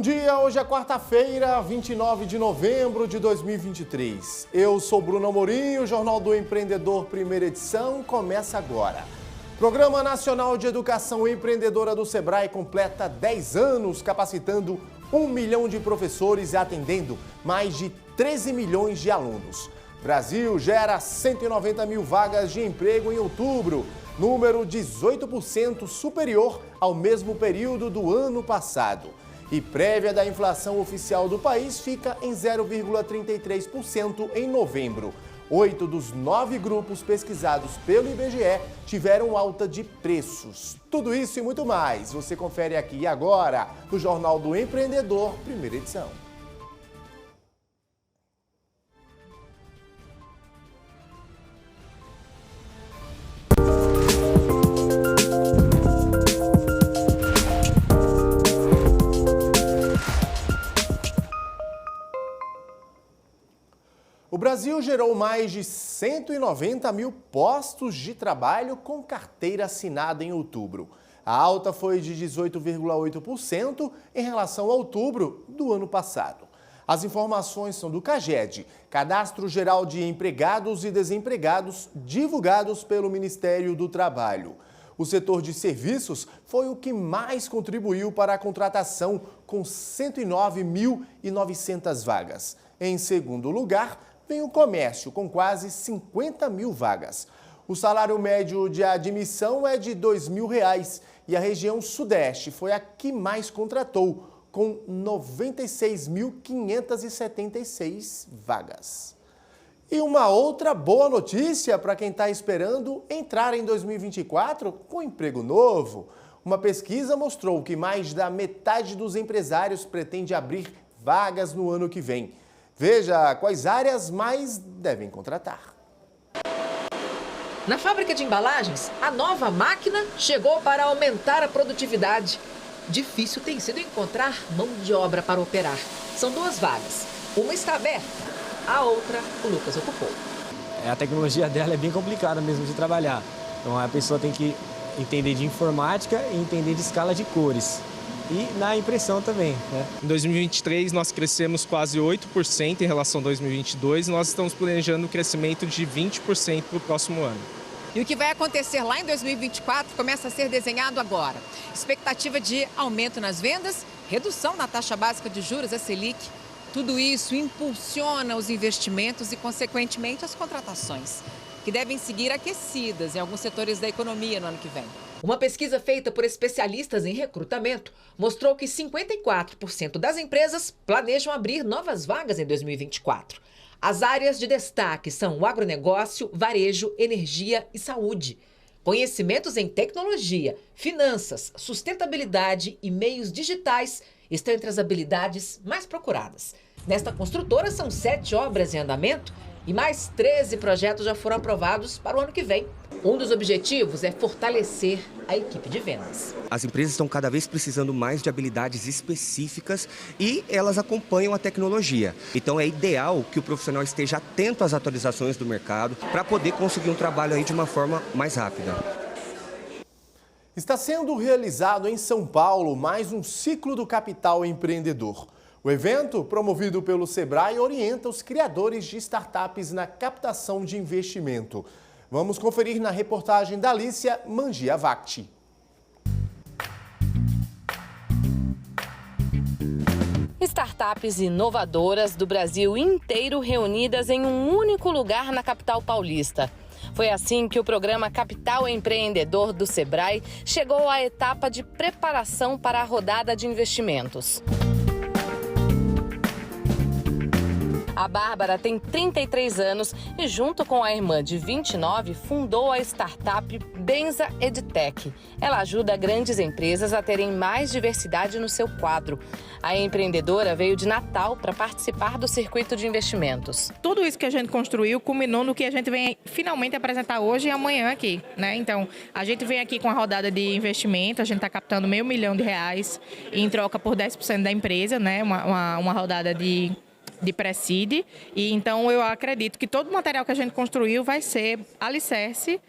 dia, hoje é quarta-feira, 29 de novembro de 2023. Eu sou Bruno Amorim, o Jornal do Empreendedor, primeira edição, começa agora. Programa Nacional de Educação Empreendedora do Sebrae completa 10 anos, capacitando 1 milhão de professores e atendendo mais de 13 milhões de alunos. Brasil gera 190 mil vagas de emprego em outubro, número 18% superior ao mesmo período do ano passado. E prévia da inflação oficial do país fica em 0,33% em novembro. 8 dos 9 grupos pesquisados pelo IBGE tiveram alta de preços. Tudo isso e muito mais você confere aqui e agora no Jornal do Empreendedor, primeira edição. O Brasil gerou mais de 190 mil postos de trabalho com carteira assinada em outubro. A alta foi de 18,8% em relação a outubro do ano passado. As informações são do CAGED, Cadastro Geral de Empregados e Desempregados, divulgados pelo Ministério do Trabalho. O setor de serviços foi o que mais contribuiu para a contratação, com 109.900 vagas. Em segundo lugar, vem o comércio, com quase 50 mil vagas. O salário médio de admissão é de R$ 2.000 e a região sudeste foi a que mais contratou, com 96.576 vagas. E uma outra boa notícia para quem está esperando entrar em 2024 com emprego novo. Uma pesquisa mostrou que mais da metade dos empresários pretende abrir vagas no ano que vem. Veja quais áreas mais devem contratar. Na fábrica de embalagens, a nova máquina chegou para aumentar a produtividade. Difícil tem sido encontrar mão de obra para operar. São 2 vagas. Uma está aberta, a outra o Lucas ocupou. A tecnologia dela é bem complicada mesmo de trabalhar. Então a pessoa tem que entender de informática e entender de escala de cores. E na impressão também, né? Em 2023, nós crescemos quase 8% em relação a 2022. Nós estamos planejando um crescimento de 20% para o próximo ano. E o que vai acontecer lá em 2024 começa a ser desenhado agora. Expectativa de aumento nas vendas, redução na taxa básica de juros, a Selic. Tudo isso impulsiona os investimentos e, consequentemente, as contratações, que devem seguir aquecidas em alguns setores da economia no ano que vem. Uma pesquisa feita por especialistas em recrutamento mostrou que 54% das empresas planejam abrir novas vagas em 2024. As áreas de destaque são o agronegócio, varejo, energia e saúde. Conhecimentos em tecnologia, finanças, sustentabilidade e meios digitais estão entre as habilidades mais procuradas. Nesta construtora são 7 obras em andamento e mais 13 projetos já foram aprovados para o ano que vem. Um dos objetivos é fortalecer a equipe de vendas. As empresas estão cada vez precisando mais de habilidades específicas e elas acompanham a tecnologia. Então é ideal que o profissional esteja atento às atualizações do mercado para poder conseguir um trabalho aí de uma forma mais rápida. Está sendo realizado em São Paulo mais um ciclo do Capital Empreendedor. O evento, promovido pelo Sebrae, orienta os criadores de startups na captação de investimento. Vamos conferir na reportagem da Alicia Mangiavacti. Startups inovadoras do Brasil inteiro reunidas em um único lugar na capital paulista. Foi assim que o programa Capital Empreendedor do Sebrae chegou à etapa de preparação para a rodada de investimentos. A Bárbara tem 33 anos e, junto com a irmã de 29, fundou a startup Benza EdTech. Ela ajuda grandes empresas a terem mais diversidade no seu quadro. A empreendedora veio de Natal para participar do circuito de investimentos. Tudo isso que a gente construiu culminou no que a gente vem finalmente apresentar hoje e amanhã aqui, né? Então, a gente vem aqui com a rodada de investimento, a gente está captando R$500 mil em troca por 10% da empresa, né? Uma rodada de de pré-seed, e então eu acredito que todo o material que a gente construiu vai ser alicerce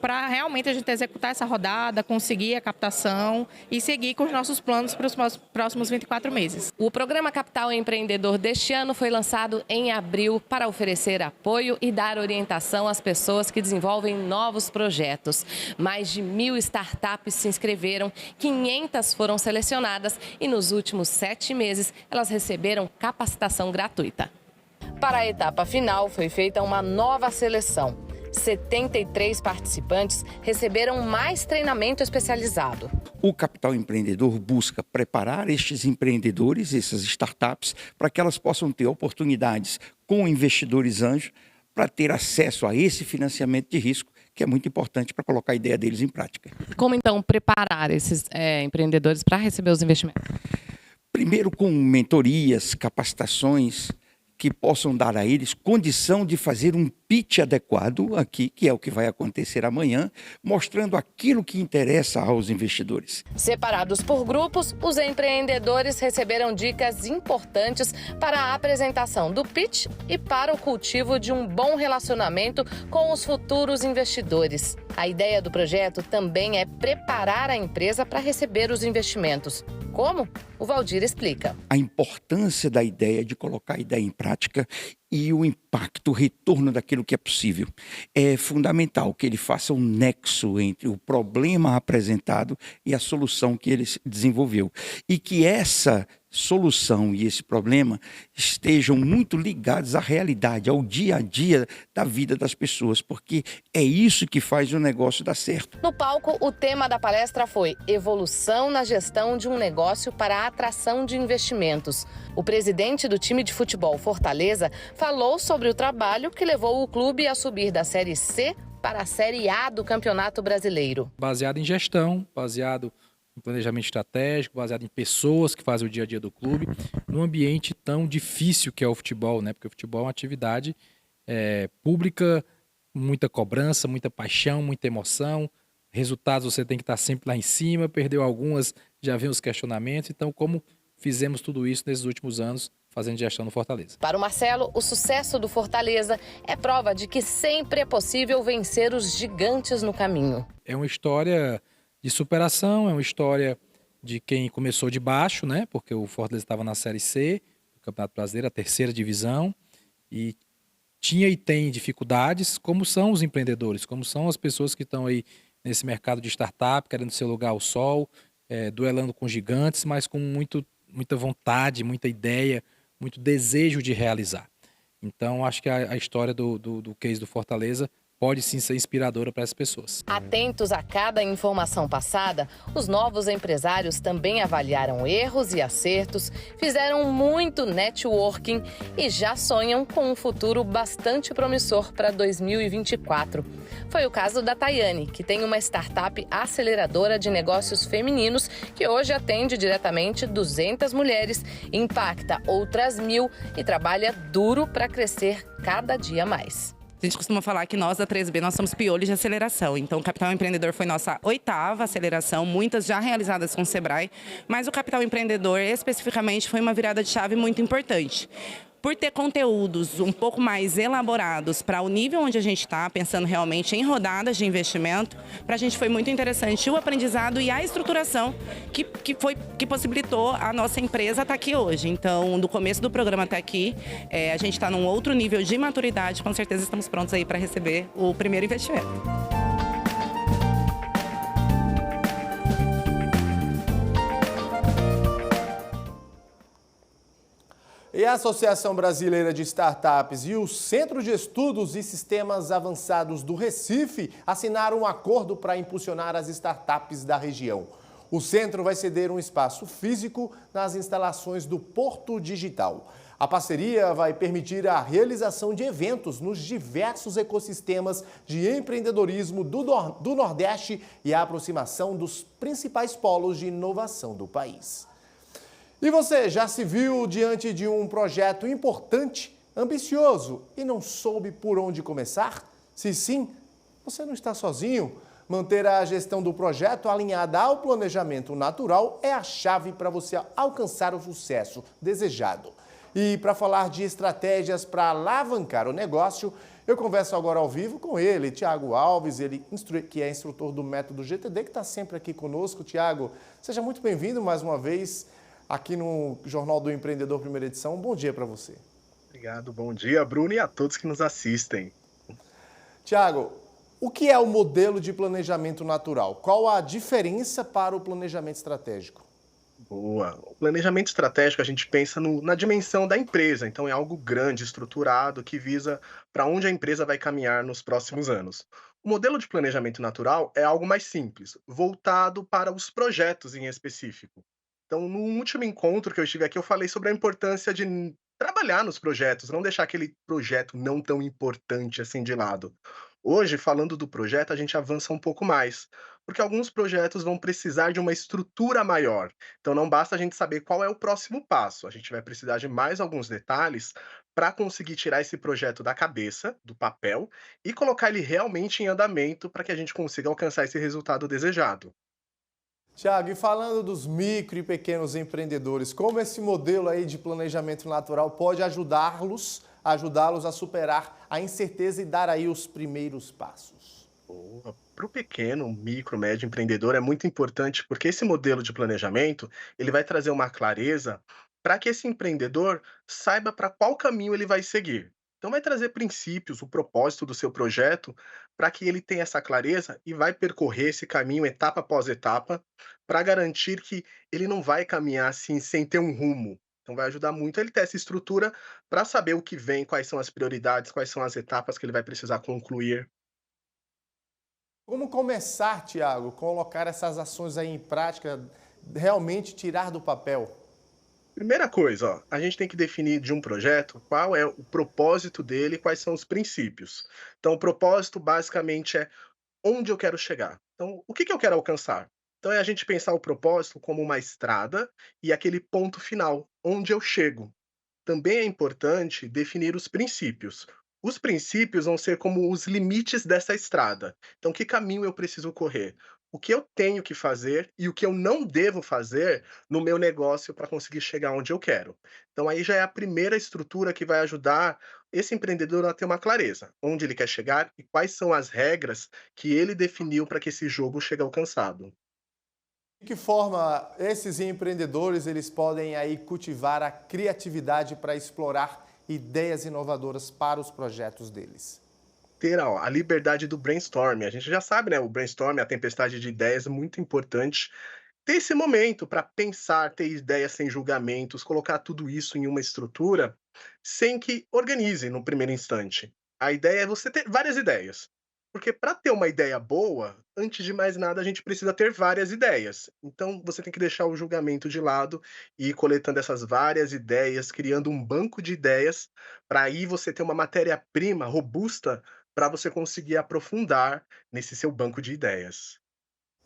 para realmente a gente executar essa rodada, conseguir a captação e seguir com os nossos planos para os próximos 24 meses. O Programa Capital Empreendedor deste ano foi lançado em abril para oferecer apoio e dar orientação às pessoas que desenvolvem novos projetos. Mais de 1.000 startups se inscreveram, 500 foram selecionadas e nos últimos 7 meses elas receberam capacitação gratuita. Para a etapa final foi feita uma nova seleção. 73 participantes receberam mais treinamento especializado. O Capital Empreendedor busca preparar estes empreendedores, essas startups, para que elas possam ter oportunidades com investidores anjos para ter acesso a esse financiamento de risco, que é muito importante para colocar a ideia deles em prática. Como então preparar esses empreendedores para receber os investimentos? Primeiro com mentorias, capacitações, que possam dar a eles condição de fazer um pitch adequado aqui, que é o que vai acontecer amanhã, mostrando aquilo que interessa aos investidores. Separados por grupos, os empreendedores receberam dicas importantes para a apresentação do pitch e para o cultivo de um bom relacionamento com os futuros investidores. A ideia do projeto também é preparar a empresa para receber os investimentos. Como? O Valdir explica. A importância da ideia, de colocar a ideia em prática e o impacto, o retorno daquilo que é possível. É fundamental que ele faça um nexo entre o problema apresentado e a solução que ele desenvolveu. E que essa solução e esse problema estejam muito ligados à realidade, ao dia a dia da vida das pessoas, porque é isso que faz o negócio dar certo. No palco, o tema da palestra foi Evolução na gestão de um negócio para a atração de investimentos. O presidente do time de futebol Fortaleza falou sobre o trabalho que levou o clube a subir da Série C para a Série A do Campeonato Brasileiro. Baseado em gestão, baseado em planejamento estratégico, baseado em pessoas que fazem o dia a dia do clube, num ambiente tão difícil que é o futebol, né? Porque o futebol é uma atividade pública, muita cobrança, muita paixão, muita emoção. Resultados você tem que estar sempre lá em cima, perdeu algumas, já vem os questionamentos. Então, como fizemos tudo isso nesses últimos anos, fazendo gestão no Fortaleza. Para o Marcelo, o sucesso do Fortaleza é prova de que sempre é possível vencer os gigantes no caminho. É uma história de superação, é uma história de quem começou de baixo, né? Porque o Fortaleza estava na Série C do Campeonato Brasileiro, a 3ª divisão, e tinha e tem dificuldades, como são os empreendedores, como são as pessoas que estão aí nesse mercado de startup, querendo seu lugar ao sol, duelando com gigantes, mas com muita vontade, muita ideia, muito desejo de realizar. Então, acho que a história do case do Fortaleza pode sim ser inspiradora para essas pessoas. Atentos a cada informação passada, os novos empresários também avaliaram erros e acertos, fizeram muito networking e já sonham com um futuro bastante promissor para 2024. Foi o caso da Tayane, que tem uma startup aceleradora de negócios femininos que hoje atende diretamente 200 mulheres, impacta outras 1.000 e trabalha duro para crescer cada dia mais. A gente costuma falar que nós da 3B, nós somos piolhos de aceleração. Então, o Capital Empreendedor foi nossa 8ª aceleração, muitas já realizadas com o Sebrae, mas o Capital Empreendedor, especificamente, foi uma virada de chave muito importante. Por ter conteúdos um pouco mais elaborados para o nível onde a gente está, pensando realmente em rodadas de investimento, para a gente foi muito interessante o aprendizado e a estruturação que possibilitou a nossa empresa estar aqui hoje. Então, do começo do programa até aqui, a gente está num outro nível de maturidade, com certeza estamos prontos aí para receber o primeiro investimento. E a Associação Brasileira de Startups e o Centro de Estudos e Sistemas Avançados do Recife assinaram um acordo para impulsionar as startups da região. O centro vai ceder um espaço físico nas instalações do Porto Digital. A parceria vai permitir a realização de eventos nos diversos ecossistemas de empreendedorismo do Nordeste e a aproximação dos principais polos de inovação do país. E você já se viu diante de um projeto importante, ambicioso e não soube por onde começar? Se sim, você não está sozinho. Manter a gestão do projeto alinhada ao planejamento natural é a chave para você alcançar o sucesso desejado. E para falar de estratégias para alavancar o negócio, eu converso agora ao vivo com ele, Tiago Alves, ele que é instrutor do Método GTD, que está sempre aqui conosco. Tiago, seja muito bem-vindo mais uma vez aqui no Jornal do Empreendedor, primeira edição. Um bom dia para você. Obrigado, bom dia, Bruno, e a todos que nos assistem. Tiago, o que é o modelo de planejamento natural? Qual a diferença para o planejamento estratégico? Boa. O planejamento estratégico, a gente pensa na dimensão da empresa, então é algo grande, estruturado, que visa para onde a empresa vai caminhar nos próximos anos. O modelo de planejamento natural é algo mais simples, voltado para os projetos em específico. Então, no último encontro que eu estive aqui, eu falei sobre a importância de trabalhar nos projetos, não deixar aquele projeto não tão importante assim de lado. Hoje, falando do projeto, a gente avança um pouco mais, porque alguns projetos vão precisar de uma estrutura maior. Então, não basta a gente saber qual é o próximo passo, a gente vai precisar de mais alguns detalhes para conseguir tirar esse projeto da cabeça, do papel, e colocar ele realmente em andamento para que a gente consiga alcançar esse resultado desejado. Tiago, e falando dos micro e pequenos empreendedores, como esse modelo aí de planejamento natural pode ajudá-los a superar a incerteza e dar aí os primeiros passos? Para o pequeno, micro, médio empreendedor é muito importante porque esse modelo de planejamento ele vai trazer uma clareza para que esse empreendedor saiba para qual caminho ele vai seguir. Então vai trazer princípios, o propósito do seu projeto, para que ele tenha essa clareza e vai percorrer esse caminho etapa após etapa, para garantir que ele não vai caminhar assim sem ter um rumo. Então vai ajudar muito ele ter essa estrutura para saber o que vem, quais são as prioridades, quais são as etapas que ele vai precisar concluir. Como começar, Tiago, colocar essas ações aí em prática, realmente tirar do papel? Primeira coisa, ó, a gente tem que definir de um projeto qual é o propósito dele, quais são os princípios. Então, o propósito basicamente é onde eu quero chegar. Então, o que que eu quero alcançar? Então, é a gente pensar o propósito como uma estrada e aquele ponto final, onde eu chego. Também é importante definir os princípios. Os princípios vão ser como os limites dessa estrada. Então, que caminho eu preciso correr? O que eu tenho que fazer e o que eu não devo fazer no meu negócio para conseguir chegar onde eu quero. Então, aí já é a primeira estrutura que vai ajudar esse empreendedor a ter uma clareza, onde ele quer chegar e quais são as regras que ele definiu para que esse jogo chegue alcançado. De que forma esses empreendedores eles podem aí cultivar a criatividade para explorar ideias inovadoras para os projetos deles? Ter a liberdade do brainstorming. A gente já sabe, né, o brainstorming, a tempestade de ideias, é muito importante. Ter esse momento para pensar, ter ideias sem julgamentos, colocar tudo isso em uma estrutura, sem que organize no primeiro instante. A ideia é você ter várias ideias. Porque para ter uma ideia boa, antes de mais nada, a gente precisa ter várias ideias. Então, você tem que deixar o julgamento de lado e ir coletando essas várias ideias, criando um banco de ideias, para aí você ter uma matéria-prima robusta para você conseguir aprofundar nesse seu banco de ideias.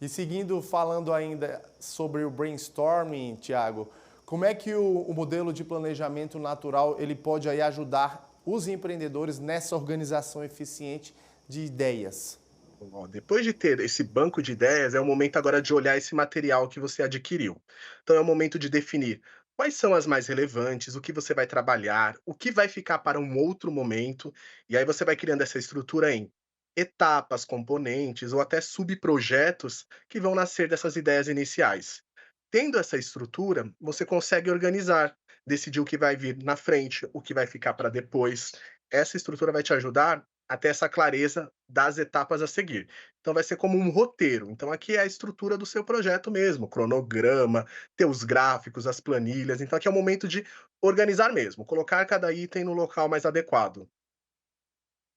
E seguindo falando ainda sobre o brainstorming, Tiago, como é que o modelo de planejamento natural ele pode aí ajudar os empreendedores nessa organização eficiente de ideias? Ó, depois de ter esse banco de ideias, é o momento agora de olhar esse material que você adquiriu. Então é o momento de definir quais são as mais relevantes, o que você vai trabalhar, o que vai ficar para um outro momento, e aí você vai criando essa estrutura em etapas, componentes ou até subprojetos que vão nascer dessas ideias iniciais. Tendo essa estrutura, você consegue organizar, decidir o que vai vir na frente, o que vai ficar para depois. Essa estrutura vai te ajudar a ter essa clareza das etapas a seguir. Então vai ser como um roteiro. Então aqui é a estrutura do seu projeto mesmo, cronograma, ter os gráficos, as planilhas. Então aqui é o momento de organizar mesmo, colocar cada item no local mais adequado.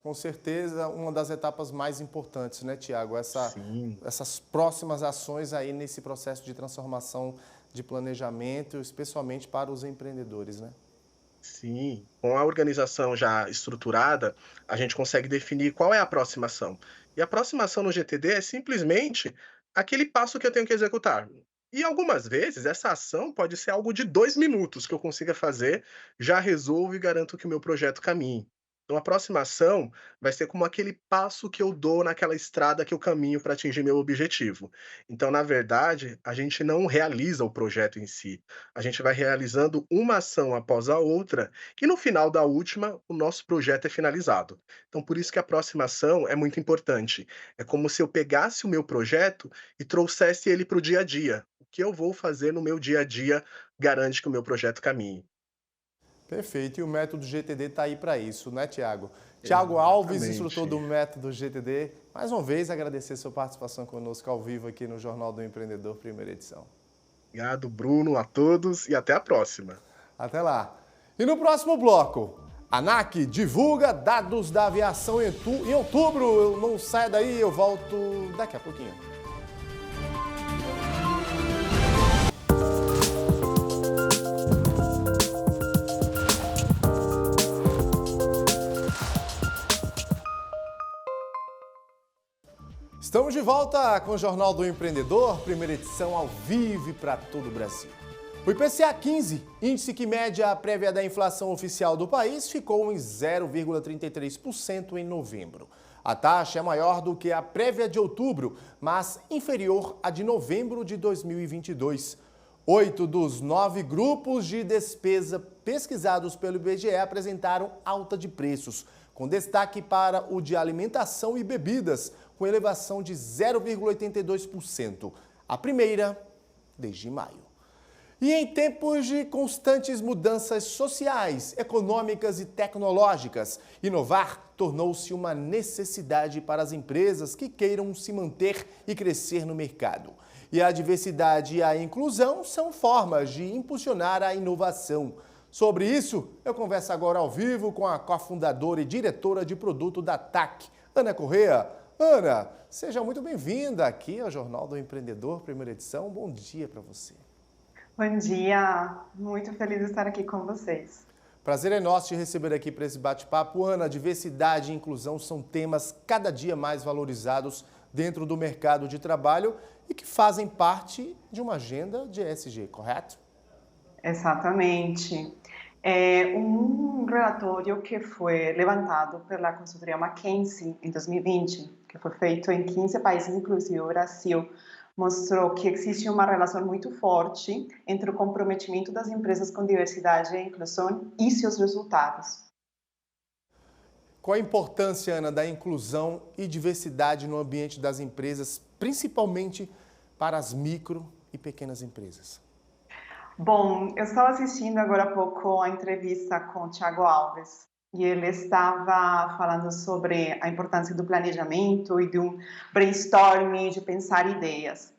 Com certeza, uma das etapas mais importantes, né, Tiago? Sim. Essas próximas ações aí nesse processo de transformação de planejamento, especialmente para os empreendedores, né? Sim, com a organização já estruturada, a gente consegue definir qual é a próxima ação. E a próxima ação no GTD é simplesmente aquele passo que eu tenho que executar. E algumas vezes essa ação pode ser algo de 2 minutos que eu consiga fazer, já resolvo e garanto que o meu projeto caminhe. Então, a próxima ação vai ser como aquele passo que eu dou naquela estrada que eu caminho para atingir meu objetivo. Então, na verdade, a gente não realiza o projeto em si. A gente vai realizando uma ação após a outra e no final da última, o nosso projeto é finalizado. Então, por isso que a próxima ação é muito importante. É como se eu pegasse o meu projeto e trouxesse ele para o dia a dia. O que eu vou fazer no meu dia a dia garante que o meu projeto caminhe. Perfeito, e o método GTD está aí para isso, né, Tiago? Tiago Alves, instrutor Exatamente. do método GTD, mais uma vez agradecer sua participação conosco ao vivo aqui no Jornal do Empreendedor, primeira edição. Obrigado, Bruno, a todos e até a próxima. Até lá. E no próximo bloco, a ANAC divulga dados da aviação em outubro. Não saia daí, eu volto daqui a pouquinho. Estamos de volta com o Jornal do Empreendedor, primeira edição ao vivo para todo o Brasil. O IPCA 15, índice que mede a prévia da inflação oficial do país, ficou em 0,33% em novembro. A taxa é maior do que a prévia de outubro, mas inferior à de novembro de 2022. 8 dos 9 grupos de despesa pesquisados pelo IBGE apresentaram alta de preços, com destaque para o de alimentação e bebidas, com elevação de 0,82%, a primeira desde maio. E em tempos de constantes mudanças sociais, econômicas e tecnológicas, inovar tornou-se uma necessidade para as empresas que queiram se manter e crescer no mercado. E a diversidade e a inclusão são formas de impulsionar a inovação. Sobre isso, eu converso agora ao vivo com a cofundadora e diretora de produto da TAC, Ana Corrêa. Ana, seja muito bem-vinda aqui ao Jornal do Empreendedor, primeira edição. Bom dia para você. Bom dia, muito feliz de estar aqui com vocês. Prazer é nosso te receber aqui para esse bate-papo. Ana, diversidade e inclusão são temas cada dia mais valorizados dentro do mercado de trabalho e que fazem parte de uma agenda de ESG, correto? Exatamente. É um relatório que foi levantado pela consultoria McKinsey em 2020, que foi feito em 15 países, inclusive o Brasil, mostrou que existe uma relação muito forte entre o comprometimento das empresas com diversidade e inclusão e seus resultados. Qual a importância, Ana, da inclusão e diversidade no ambiente das empresas, principalmente para as micro e pequenas empresas? Bom, eu estava assistindo agora há pouco a entrevista com o Thiago Alves e ele estava falando sobre a importância do planejamento e de um brainstorming, de pensar ideias.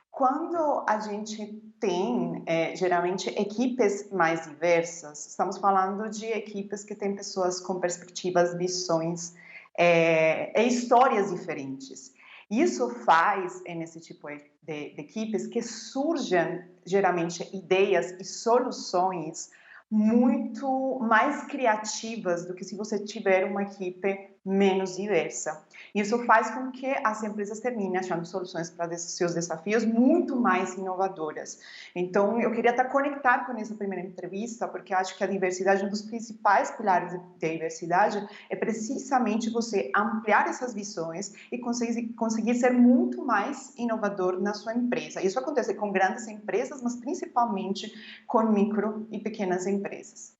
Quando a gente tem, geralmente, equipes mais diversas, estamos falando de equipes que têm pessoas com perspectivas, visões e histórias diferentes. Isso faz, nesse tipo de equipes, que surjam, geralmente, ideias e soluções muito mais criativas do que se você tiver uma equipe menos diversa. Isso faz com que as empresas terminem achando soluções para seus desafios muito mais inovadoras. Então, eu queria estar conectado com essa primeira entrevista, porque acho que a diversidade, um dos principais pilares da diversidade, é precisamente você ampliar essas visões e conseguir ser muito mais inovador na sua empresa. Isso acontece com grandes empresas, mas principalmente com micro e pequenas empresas.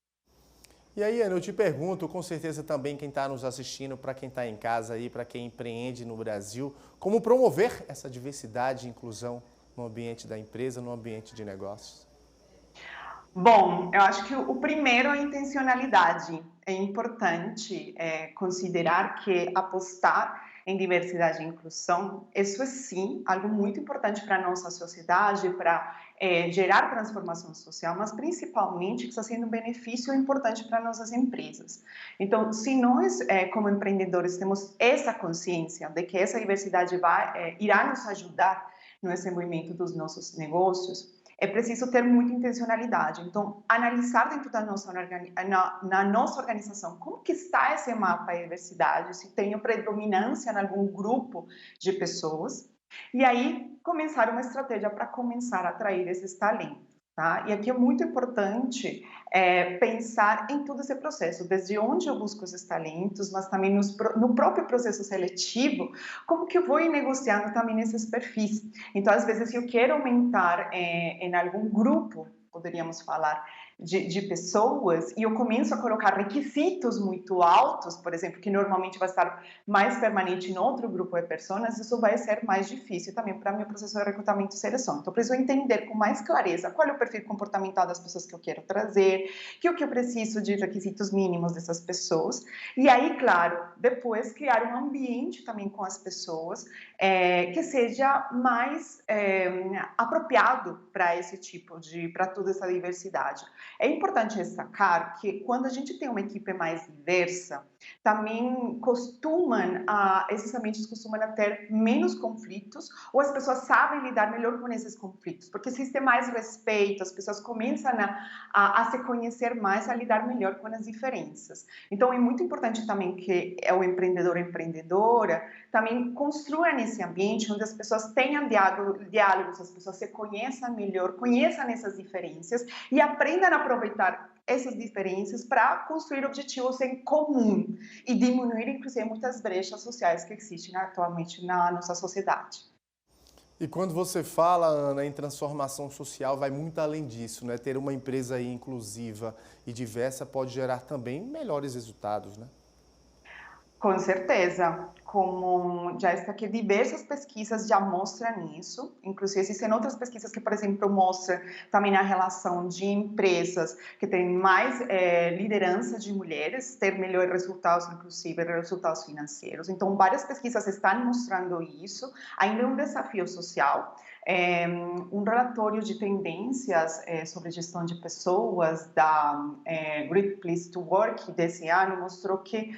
E aí, Ana, eu te pergunto, com certeza também quem está nos assistindo, para quem está em casa aí, para quem empreende no Brasil, como promover essa diversidade e inclusão no ambiente da empresa, no ambiente de negócios? Bom, eu acho que o primeiro é a intencionalidade. É importante considerar que apostar em diversidade e inclusão, isso é sim algo muito importante para a nossa sociedade, para gerar transformação social, mas principalmente que está sendo um benefício importante para nossas empresas. Então, se nós, como empreendedores, temos essa consciência de que essa diversidade irá nos ajudar no desenvolvimento dos nossos negócios, é preciso ter muita intencionalidade. Então, analisar dentro da na nossa organização como que está esse mapa de diversidade, se tem predominância em algum grupo de pessoas, e aí começar uma estratégia para começar a atrair esses talentos. Tá? E aqui é muito importante pensar em todo esse processo, desde onde eu busco esses talentos, mas também no próprio processo seletivo, como que eu vou ir negociando também esses perfis. Então, às vezes, se eu quero aumentar em algum grupo, poderíamos falar, de pessoas, e eu começo a colocar requisitos muito altos, por exemplo, que normalmente vai estar mais permanente em outro grupo de pessoas, isso vai ser mais difícil também para o meu processo de recrutamento e seleção. Então, eu preciso entender com mais clareza qual é o perfil comportamental das pessoas que eu quero trazer, o que eu preciso de requisitos mínimos dessas pessoas, e aí, claro, depois criar um ambiente também com as pessoas que seja mais apropriado para esse tipo para toda essa diversidade. É importante destacar que quando a gente tem uma equipe mais diversa, também esses ambientes costumam ter menos conflitos, ou as pessoas sabem lidar melhor com esses conflitos, porque existe mais respeito, as pessoas começam a se conhecer mais, a lidar melhor com as diferenças. Então, é muito importante também que o empreendedor ou empreendedora também construa nesse ambiente onde as pessoas tenham diálogos, as pessoas se conheçam melhor, conheçam essas diferenças e aprendam a aproveitar essas diferenças para construir objetivos em comum e diminuir, inclusive, muitas brechas sociais que existem atualmente na nossa sociedade. E quando você fala, Ana, em transformação social, vai muito além disso, né? Ter uma empresa aí inclusiva e diversa pode gerar também melhores resultados, né? Com certeza, como já está aqui, diversas pesquisas já mostram isso, inclusive existem outras pesquisas que, por exemplo, mostram também a relação de empresas que têm mais liderança de mulheres, ter melhores resultados, inclusive resultados financeiros. Então, várias pesquisas estão mostrando isso, ainda é um desafio social. Um relatório de tendências sobre gestão de pessoas da Great Place to Work desse ano mostrou que,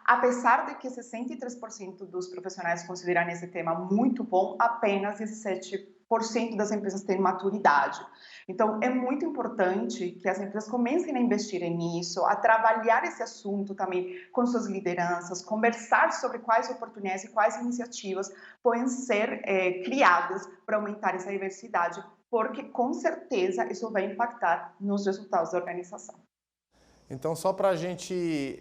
apesar de que 63% dos profissionais consideram esse tema muito bom, apenas 17% das empresas têm maturidade. Então, é muito importante que as empresas comecem a investir nisso, a trabalhar esse assunto também com suas lideranças, conversar sobre quais oportunidades e quais iniciativas podem ser criadas para aumentar essa diversidade, porque, com certeza, isso vai impactar nos resultados da organização. Então, só para a gente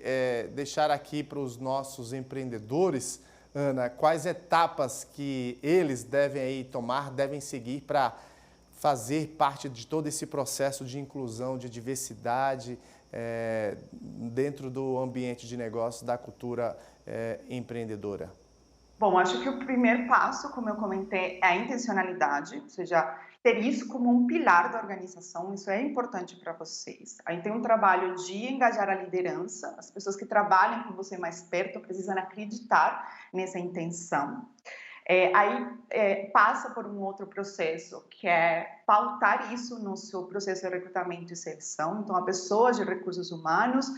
deixar aqui para os nossos empreendedores, Ana, quais etapas que eles devem aí tomar, devem seguir para fazer parte de todo esse processo de inclusão, de diversidade dentro do ambiente de negócio, da cultura empreendedora? Bom, acho que o primeiro passo, como eu comentei, é a intencionalidade, ou seja, ter isso como um pilar da organização, isso é importante para vocês. Aí tem um trabalho de engajar a liderança, as pessoas que trabalham com você mais perto precisam acreditar nessa intenção. Passa por um outro processo, que é pautar isso no seu processo de recrutamento e seleção. Então, a pessoa de recursos humanos,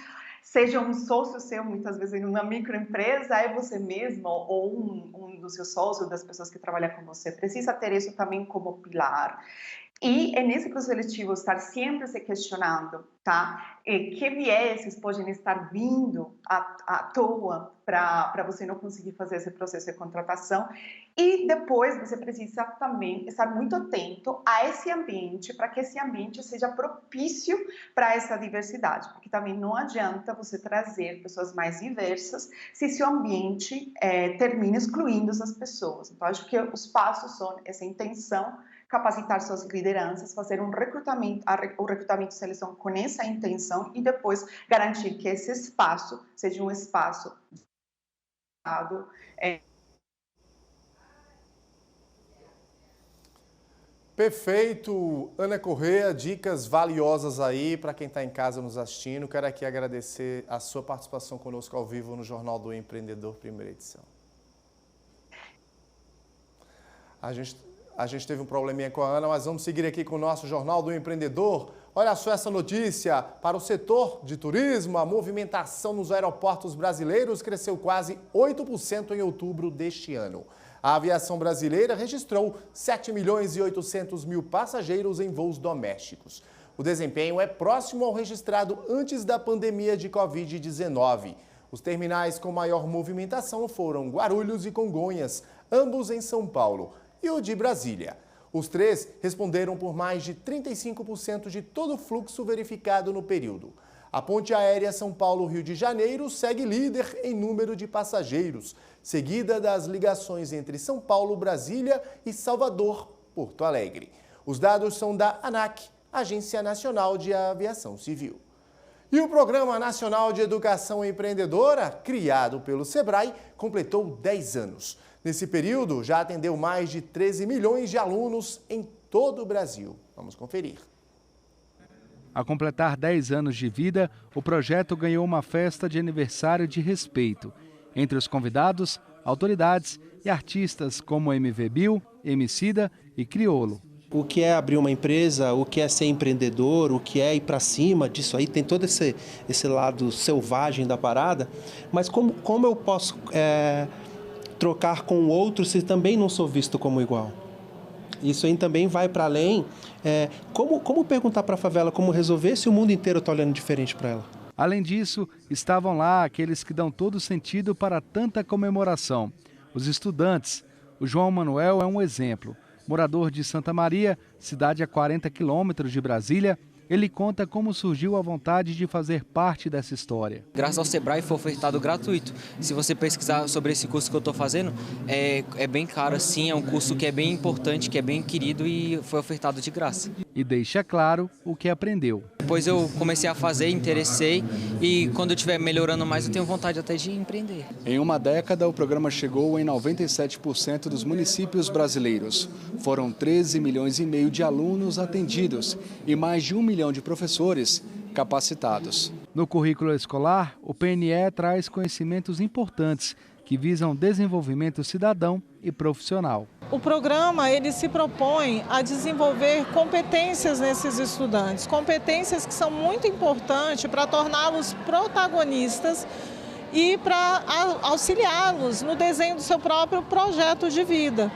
seja um sócio seu, muitas vezes em uma microempresa, é você mesmo ou um dos seus sócios, das pessoas que trabalham com você, precisa ter isso também como pilar. E é nesse processo seletivo estar sempre se questionando, tá? Que vieses podem estar vindo à toa para você não conseguir fazer esse processo de contratação. E depois você precisa também estar muito atento a esse ambiente, para que esse ambiente seja propício para essa diversidade. Porque também não adianta você trazer pessoas mais diversas se seu ambiente termina excluindo essas pessoas. Então, acho que os passos são essa intenção, capacitar suas lideranças, fazer o recrutamento e seleção com essa intenção e depois garantir que esse espaço seja um espaço Perfeito, Ana Corrêa, dicas valiosas aí para quem está em casa nos assistindo. Quero aqui agradecer a sua participação conosco ao vivo no Jornal do Empreendedor, primeira edição. A gente teve um probleminha com a Ana, mas vamos seguir aqui com o nosso Jornal do Empreendedor. Olha só essa notícia. Para o setor de turismo, a movimentação nos aeroportos brasileiros cresceu quase 8% em outubro deste ano. A aviação brasileira registrou 7.800.000 passageiros em voos domésticos. O desempenho é próximo ao registrado antes da pandemia de Covid-19. Os terminais com maior movimentação foram Guarulhos e Congonhas, ambos em São Paulo, e o de Brasília. Os três responderam por mais de 35% de todo o fluxo verificado no período. A ponte aérea São Paulo-Rio de Janeiro segue líder em número de passageiros, seguida das ligações entre São Paulo, Brasília e Salvador, Porto Alegre. Os dados são da ANAC, Agência Nacional de Aviação Civil. E o Programa Nacional de Educação Empreendedora, criado pelo SEBRAE, completou 10 anos. Nesse período, já atendeu mais de 13 milhões de alunos em todo o Brasil. Vamos conferir. Ao completar 10 anos de vida, o projeto ganhou uma festa de aniversário de respeito. Entre os convidados, autoridades e artistas como MV Bill, Emicida e Criolo. O que é abrir uma empresa, o que é ser empreendedor, o que é ir para cima disso aí, tem todo esse lado selvagem da parada, mas como eu posso trocar com o outro se também não sou visto como igual? Isso aí também vai para além. Como perguntar para a favela como resolver se o mundo inteiro está olhando diferente para ela? Além disso, estavam lá aqueles que dão todo sentido para tanta comemoração. Os estudantes. O João Manuel é um exemplo. Morador de Santa Maria, cidade a 40 quilômetros de Brasília, ele conta como surgiu a vontade de fazer parte dessa história. Graças ao SEBRAE foi ofertado gratuito. Se você pesquisar sobre esse curso que eu estou fazendo, é bem caro assim, é um curso que é bem importante, que é bem querido e foi ofertado de graça. E deixa claro o que aprendeu. Depois eu comecei a fazer, interessei e quando eu estiver melhorando mais eu tenho vontade até de empreender. Em uma década, o programa chegou em 97% dos municípios brasileiros. Foram 13 milhões e meio de alunos atendidos e mais de 1 milhão de professores capacitados. No currículo escolar, o PNE traz conhecimentos importantes que visam desenvolvimento cidadão e profissional. O programa ele se propõe a desenvolver competências nesses estudantes, competências que são muito importantes para torná-los protagonistas e para auxiliá-los no desenho do seu próprio projeto de vida.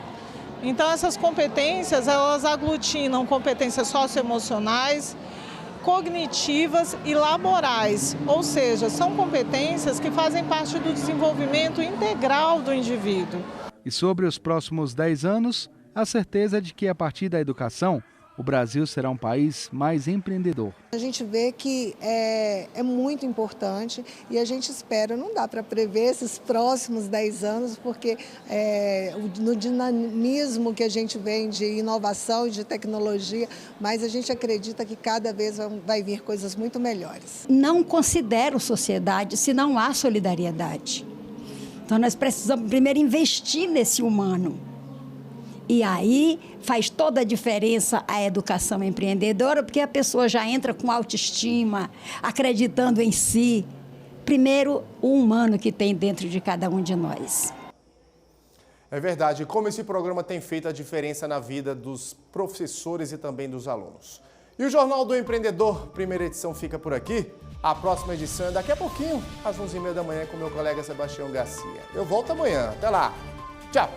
Então essas competências, elas aglutinam competências socioemocionais, cognitivas e laborais, ou seja, são competências que fazem parte do desenvolvimento integral do indivíduo. E sobre os próximos 10 anos, a certeza de que a partir da educação, o Brasil será um país mais empreendedor. A gente vê que é muito importante e a gente espera, não dá para prever esses próximos 10 anos, porque no dinamismo que a gente vê de inovação e de tecnologia, mas a gente acredita que cada vez vai vir coisas muito melhores. Não considero sociedade se não há solidariedade. Então nós precisamos primeiro investir nesse humano. E aí faz toda a diferença a educação empreendedora, porque a pessoa já entra com autoestima, acreditando em si. Primeiro, o humano que tem dentro de cada um de nós. É verdade, como esse programa tem feito a diferença na vida dos professores e também dos alunos. E o Jornal do Empreendedor, primeira edição, fica por aqui. A próxima edição é daqui a pouquinho, às 11h30 da manhã, com meu colega Sebastião Garcia. Eu volto amanhã. Até lá. Tchau.